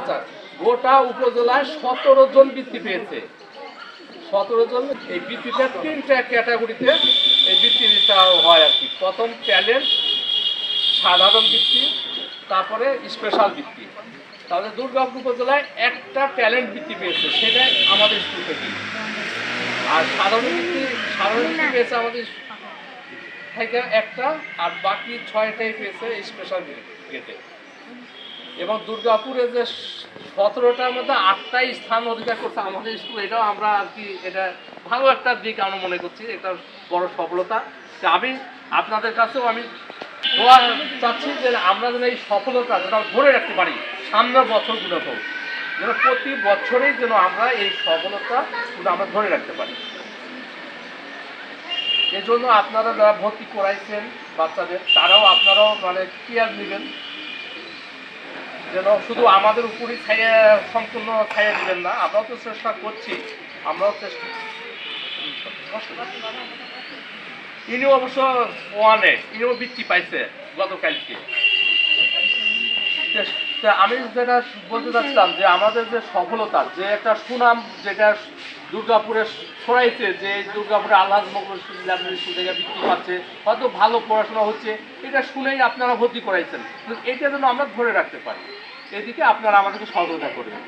আচ্ছা, গোটা উপজেলায় 17 জন বৃত্তি পেয়েছে। 17 জন। এই বৃত্তিটা 3টা ক্যাটাগরিতে এই বৃত্তিটা হয় আর কি। প্রথম ট্যালেন্ট, সাধারণ বৃত্তি, তারপরে স্পেশাল বৃত্তি। তাহলে দুর্গাপুর উপজেলায় একটা ট্যালেন্ট বৃত্তি পেয়েছে, সেটাই আমাদের স্কুল থেকে। আর সাধারণ বৃত্তি পেয়েছে আমাদের থেকে একটা, আর বাকি 6টাই পেয়েছে স্পেশাল বৃত্তিতে। এবং দুর্গাপুরে যে 17টার মধ্যে 8টাই স্থান অধিকার করছে আমাদের স্কুল, এটাও আমরা আর কি এটা ভালো একটা দিক আমরা মনে করছি, এটা বড় সফলতা। আমি আপনাদের কাছেও আমি দোয়া চাচ্ছি যে আমরা যেন এই সফলতা যেন ধরে রাখতে পারি সামনের বছরগুলোতেও, যেন প্রতি বছরেই যেন আমরা এই সফলতা আমরা ধরে রাখতে পারি। এই জন্য আপনারা যারা ভর্তি করাইছেন বাচ্চাদের, আপনারাও মানে কেয়ার নেবেন, যেন শুধু আমাদের উপরই সম্পূর্ণ ছায়া দিবেন না। আমরাও তো চেষ্টা করছি, আমরাও চেষ্টা। ইনি অবশ্য ইনিও বৃত্তি পাইছে গতকালকে। আমি যেটা বলতে চাচ্ছিলাম যে আমাদের যে সফলতা, যে একটা সুনাম যেটা দুর্গাপুরে ছড়াইছে, যে দুর্গাপুরে আলহাজ মোগল স্কুল থেকে বৃত্তি পাচ্ছে, হয়তো ভালো পড়াশোনা হচ্ছে, এটা শুনেই আপনারা ভর্তি করাইছেন। এটা যেন আমরা ধরে রাখতে পারি, এদিকে আপনারা আমাদেরকে সহযোগিতা করবেন।